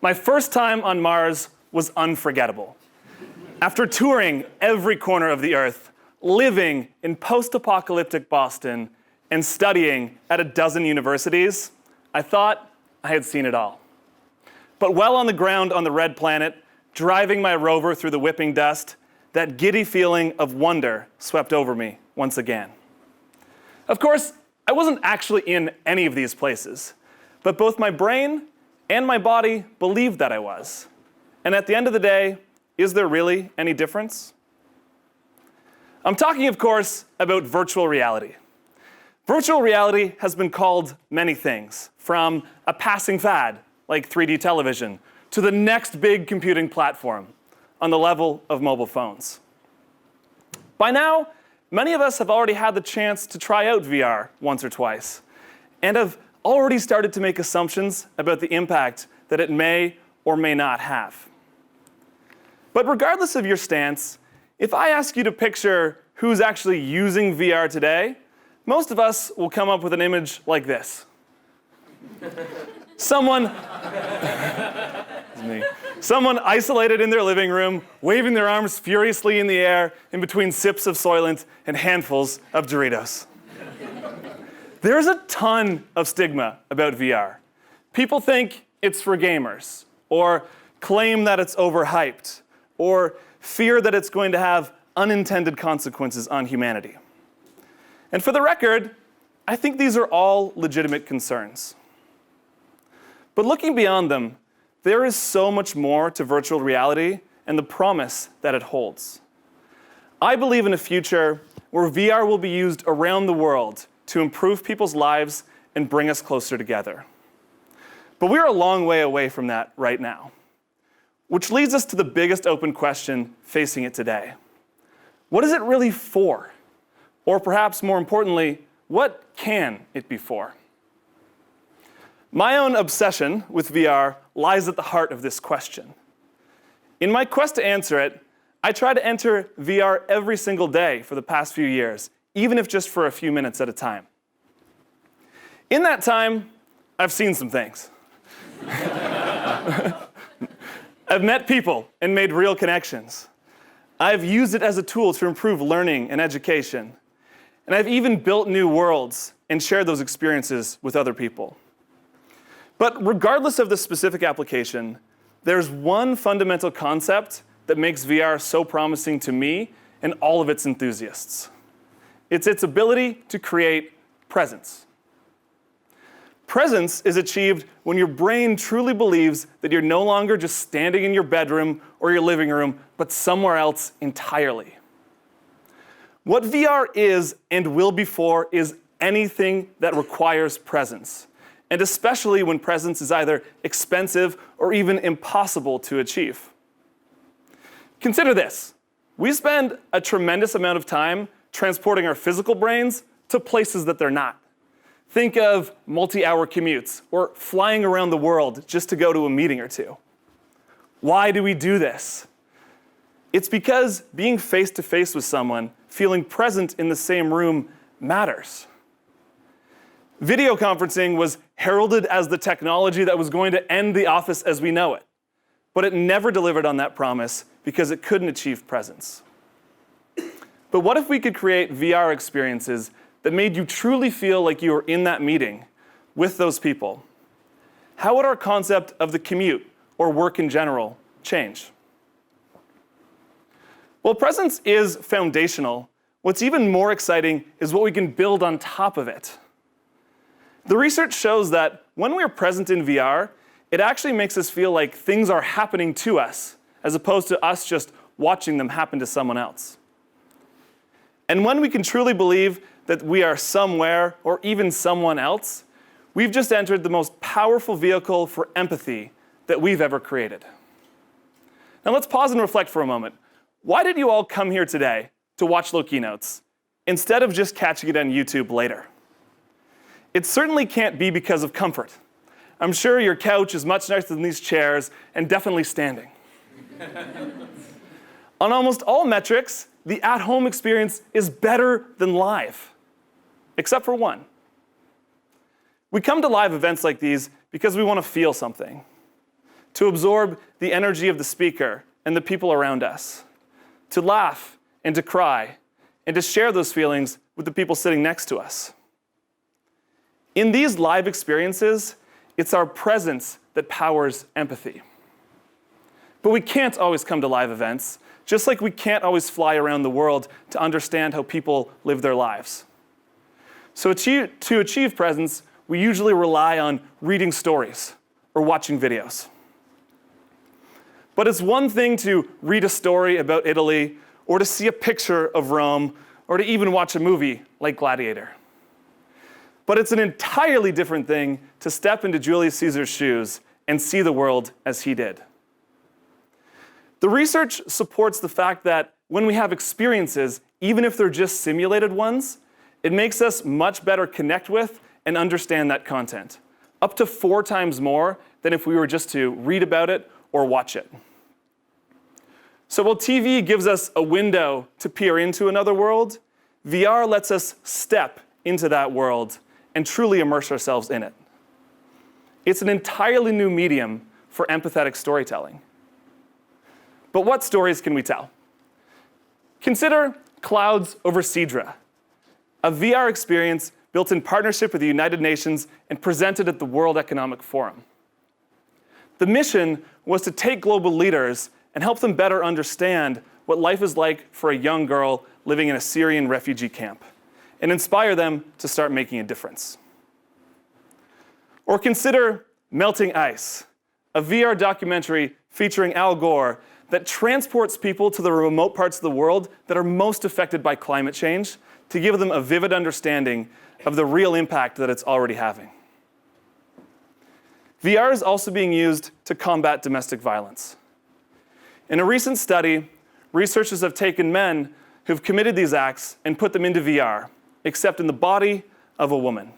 My first time on Mars was unforgettable. After touring every corner of the Earth, living in post-apocalyptic Boston, and studying at a dozen universities, I thought I had seen it all. But while on the ground on the red planet, driving my rover through the whipping dust, that giddy feeling of wonder swept over me once again. Of course, I wasn't actually in any of these places, but both my brain and my body believed that I was. And at the end of the day, is there really any difference? I'm talking, of course, about virtual reality. Virtual reality has been called many things, from a passing fad, like 3D television, to the next big computing platform on the level of mobile phones. By now, many of us have already had the chance to try out VR once or twice, and have already started to make assumptions about the impact that it may or may not have. But regardless of your stance, if I ask you to picture who's actually using VR today, most of us will come up with an image like this. Someone isolated in their living room, waving their arms furiously in the air in between sips of Soylent and handfuls of Doritos. There's a ton of stigma about VR. People think it's for gamers, or claim that it's overhyped, or fear that it's going to have unintended consequences on humanity. And for the record, I think these are all legitimate concerns. But looking beyond them, there is so much more to virtual reality and the promise that it holds. I believe in a future where VR will be used around the world to improve people's lives and bring us closer together. But we're a long way away from that right now, which leads us to the biggest open question facing it today. What is it really for? Or perhaps more importantly, what can it be for? My own obsession with VR lies at the heart of this question. In my quest to answer it, I try to enter VR every single day for the past few years, even if just for a few minutes at a time. In that time, I've seen some things. I've met people and made real connections. I've used it as a tool to improve learning and education. And I've even built new worlds and shared those experiences with other people. But regardless of the specific application, there's one fundamental concept that makes VR so promising to me and all of its enthusiasts. It's its ability to create presence. Presence is achieved when your brain truly believes that you're no longer just standing in your bedroom or your living room, but somewhere else entirely. What VR is and will be for is anything that requires presence, and especially when presence is either expensive or even impossible to achieve. Consider this. We spend a tremendous amount of time transporting our physical brains to places that they're not. Think of multi-hour commutes or flying around the world just to go to a meeting or two. Why do we do this? It's because being face-to-face with someone, feeling present in the same room, matters. Video conferencing was heralded as the technology that was going to end the office as we know it, but it never delivered on that promise because it couldn't achieve presence. But what if we could create VR experiences that made you truly feel like you were in that meeting with those people? How would our concept of the commute or work in general change? Well, presence is foundational. What's even more exciting is what we can build on top of it. The research shows that when we're present in VR, it actually makes us feel like things are happening to us, as opposed to us just watching them happen to someone else. And when we can truly believe that we are somewhere or even someone else, we've just entered the most powerful vehicle for empathy that we've ever created. Now let's pause and reflect for a moment. Why did you all come here today to watch Low Keynotes instead of just catching it on YouTube later? It certainly can't be because of comfort. I'm sure your couch is much nicer than these chairs and definitely standing. On almost all metrics, the at-home experience is better than live, except for one. We come to live events like these because we want to feel something. to absorb the energy of the speaker and the people around us, to laugh and to cry, and to share those feelings with the people sitting next to us. In these live experiences, it's our presence that powers empathy. But we can't always come to live events, just like we can't always fly around the world to understand how people live their lives. So to achieve presence, we usually rely on reading stories or watching videos. But it's one thing to read a story about Italy, or to see a picture of Rome, or to even watch a movie like Gladiator. But it's an entirely different thing to step into Julius Caesar's shoes and see the world as he did. The research supports the fact that when we have experiences, even if they're just simulated ones, it makes us much better connect with and understand that content, up to 4 times more than if we were just to read about it or watch it. So while TV gives us a window to peer into another world, VR lets us step into that world and truly immerse ourselves in it. It's an entirely new medium for empathetic storytelling. But what stories can we tell? Consider Clouds over Sidra, a VR experience built in partnership with the United Nations and presented at the World Economic Forum. The mission was to take global leaders and help them better understand what life is like for a young girl living in a Syrian refugee camp, and inspire them to start making a difference. Or consider Melting Ice, a VR documentary featuring Al Gore that transports people to the remote parts of the world that are most affected by climate change to give them a vivid understanding of the real impact that it's already having. VR is also being used to combat domestic violence. In a recent study, researchers have taken men who've committed these acts and put them into VR, except in the body of a woman.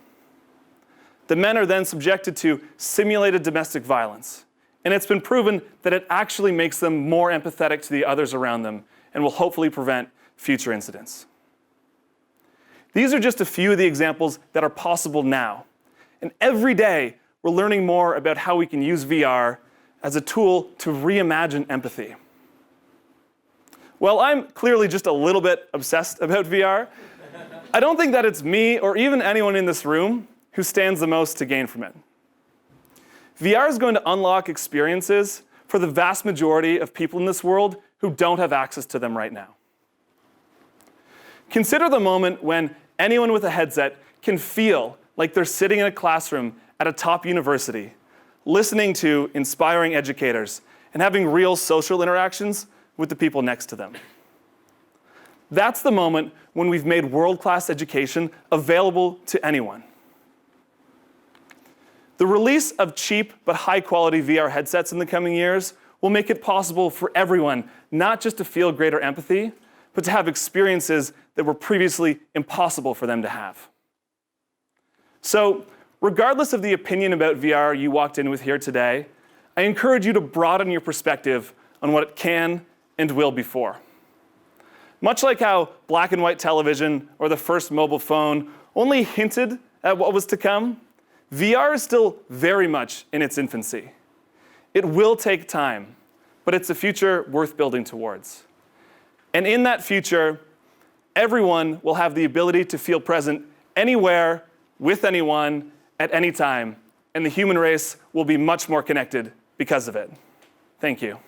The men are then subjected to simulated domestic violence, and it's been proven that it actually makes them more empathetic to the others around them and will hopefully prevent future incidents. These are just a few of the examples that are possible now. And every day, we're learning more about how we can use VR as a tool to reimagine empathy. Well, I'm clearly just a little bit obsessed about VR. I don't think that it's me or even anyone in this room who stands the most to gain from it. VR is going to unlock experiences for the vast majority of people in this world who don't have access to them right now. Consider the moment when anyone with a headset can feel like they're sitting in a classroom at a top university, listening to inspiring educators and having real social interactions with the people next to them. That's the moment when we've made world-class education available to anyone. The release of cheap but high-quality VR headsets in the coming years will make it possible for everyone not just to feel greater empathy, but to have experiences that were previously impossible for them to have. So, regardless of the opinion about VR you walked in with here today, I encourage you to broaden your perspective on what it can and will be for. Much like how black and white television or the first mobile phone only hinted at what was to come, VR is still very much in its infancy. It will take time, but it's a future worth building towards. And in that future, everyone will have the ability to feel present anywhere, with anyone, at any time, and the human race will be much more connected because of it. Thank you.